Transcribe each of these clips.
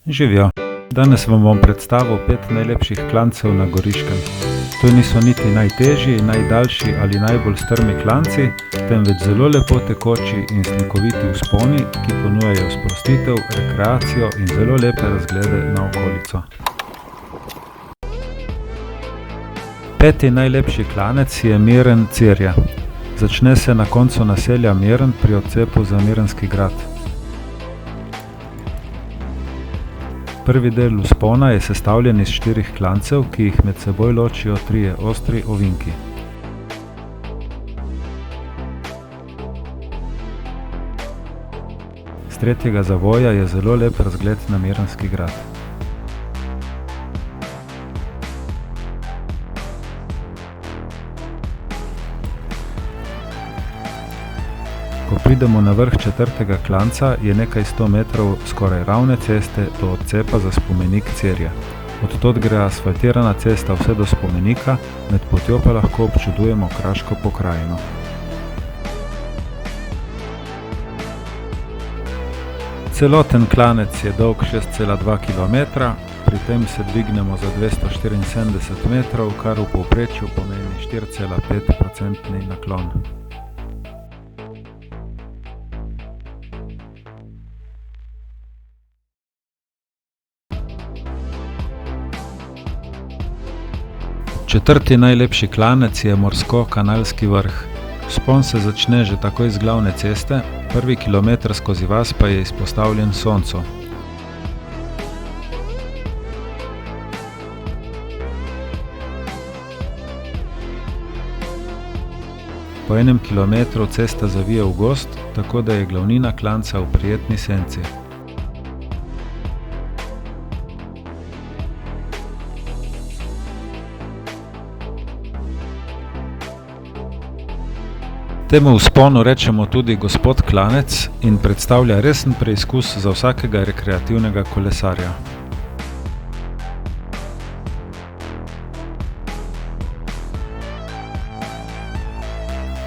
Živijo. Danes vam bom predstavil 5 najlepših klancev na Goriškem. To niso niti najtežji, najdaljši ali najbolj strmi klanci, temveč zelo lepo tekoči in slikoviti vzponi, ki ponujajo sprostitev, rekreacijo in zelo lepe razglede na okolico. 5. najlepši klanec je Miren Cirje. Začne se na koncu naselja Miren pri odcepu za Mirenski grad. Prvi del vzpona je sestavljen iz 4 klancev, ki jih med seboj ločijo 3 ostri ovinki. S 3. zavoja je zelo lep razgled na Mirenski grad. Ko pridemo na vrh 4. klanca, je nekaj 100 metrov skoraj ravne ceste do odcepa za spomenik Cirje. Od tod gre asfaltirana cesta vse do spomenika, med potjo pa lahko občudujemo kraško pokrajino. Celoten klanec je dolg 6,2 km, pri tem se dvignemo za 274 metrov, kar v povprečju pomeni 4,5% naklon. Četrti najlepši klanec je Morsko-Kanalski vrh. Vzpon se začne že takoj z glavne ceste, prvi kilometer skozi vas pa je izpostavljen soncu. Po 1 kilometru cesta zavije v gozd, tako da je glavnina klanca v prijetni senci. Temu vzponu rečemo tudi Gospod Klanec in predstavlja resen preizkus za vsakega rekreativnega kolesarja.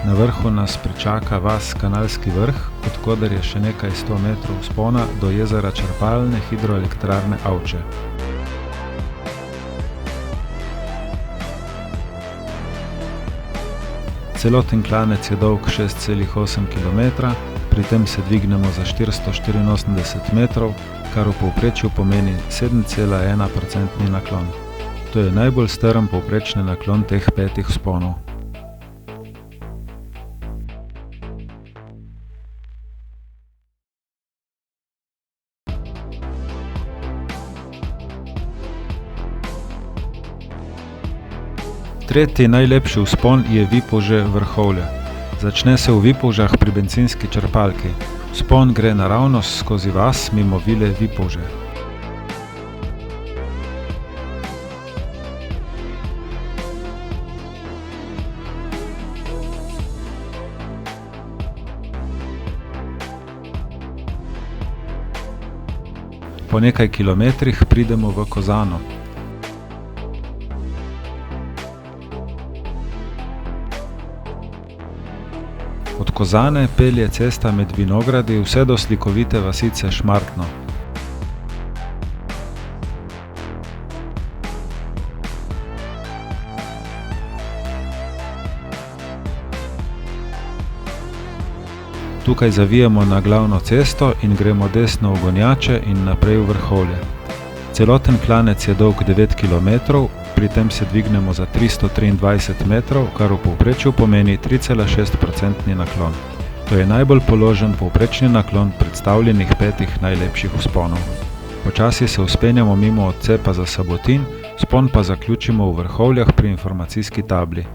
Na vrhu nas pričaka vas Kanalski vrh, od koder je še nekaj 100 metrov vzpona do jezera črpalne hidroelektrarne Avče. Celoten klanec je dolg 6,8 km, pri tem se dvignemo za 484 metrov, kar v povprečju pomeni 7,1% naklon. To je najbolj strm povprečni naklon teh 5 vzponov. Tretji najlepši vzpon je Vipavže vrhovlje. Začne se v Vipavžah pri bencinski črpalki. Vzpon gre naravnost skozi vas mimo vile Vipavže. Po nekaj kilometrih pridemo v Kozano. Od Kozane pelje cesta med vinogradi vse do slikovite vasice Šmartno. Tukaj zavijemo na glavno cesto in gremo desno v Gonjače in naprej v Vrhovlje. Celoten klanec je dolg 9 km, pri tem se dvignemo za 323 metrov, kar v povprečju pomeni 3,6% naklon. To je najbolj položen povprečni naklon predstavljenih 5 najlepših vzponov. Počasi se vzpenjamo mimo odcepa za Sabotin, vzpon pa zaključimo v Vrhovljah pri informacijski tabli.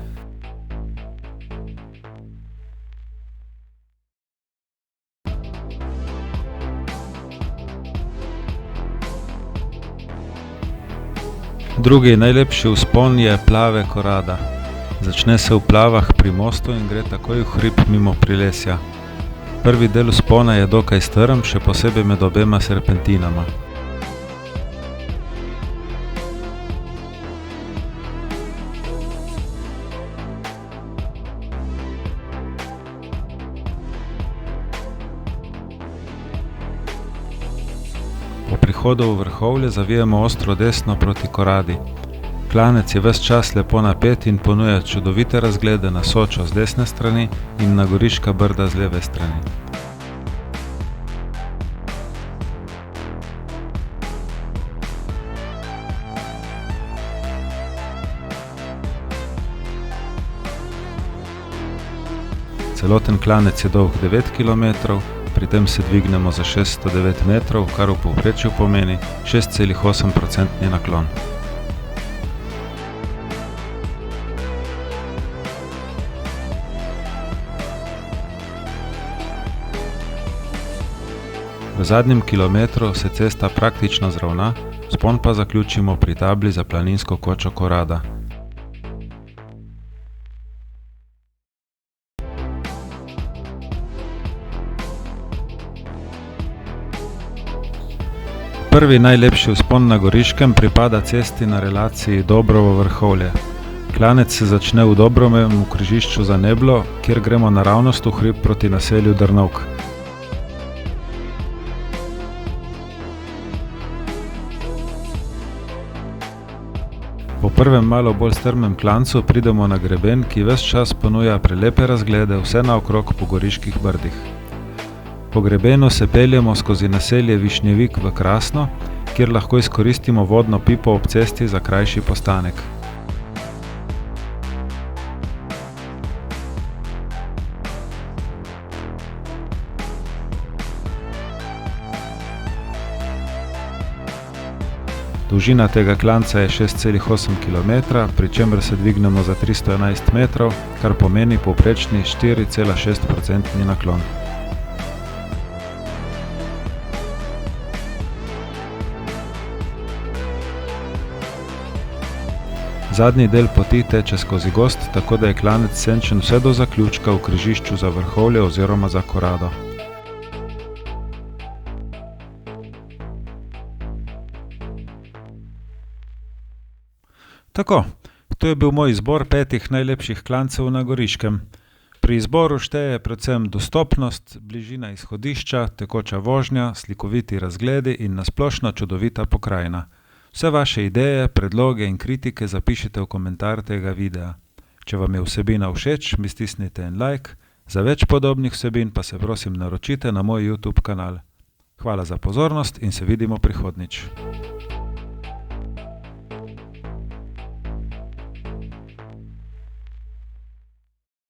Drugi najlepši vzpon je Plave Korada. Začne se v Plavah pri mostu in gre takoj v hrib mimo Prilesja. Prvi del vzpona je dokaj strm, še posebej med obema serpentinama. prihodu v vrhovlje zavijemo ostro desno proti Koradi. Klanec je ves čas lepo napet in ponuja čudovite razglede na Sočo z desne strani in na Goriška brda z leve strani. Celoten klanec je dolg 9 km, pri tem se dvignemo za 609 metrov, kar v povprečju pomeni 6,8% naklon. V zadnjem kilometru se cesta praktično zravna, vzpon pa zaključimo pri tabli za planinsko kočo Korada. Prvi najlepši vzpon na Goriškem pripada cesti na relaciji Dobrovo-Vrhovlje. Klanec se začne v Dobromem v križišču za Neblo, kjer gremo naravnost v hrib proti naselju Drnovk. Po prvem malo bolj strmem klancu pridemo na greben, ki ves čas ponuja prelepe razglede vse naokrog po Goriških brdih. Po grebenu se peljemo skozi naselje Višnjevik v Krasno, kjer lahko izkoristimo vodno pipo ob cesti za krajši postanek. Dolžina tega klanca je 6,8 km, pri čemer se dvignemo za 311 metrov, kar pomeni povprečni 4,6% naklon. Zadnji del poti teče skozi gozd, tako da je klanec senčen vse do zaključka v križišču za Vrhovlje oziroma za Korado. Tako, to je bil moj izbor 5 najlepših klancev na Goriškem. Pri izboru šteje predvsem dostopnost, bližina izhodišča, tekoča vožnja, slikoviti razgledi in nasplošno čudovita pokrajina. Vse vaše ideje, predloge in kritike zapišite v komentar tega videa. Če vam je vsebina všeč, mi stisnite en like, za več podobnih vsebin pa se prosim naročite na moj YouTube kanal. Hvala za pozornost in se vidimo prihodnjič.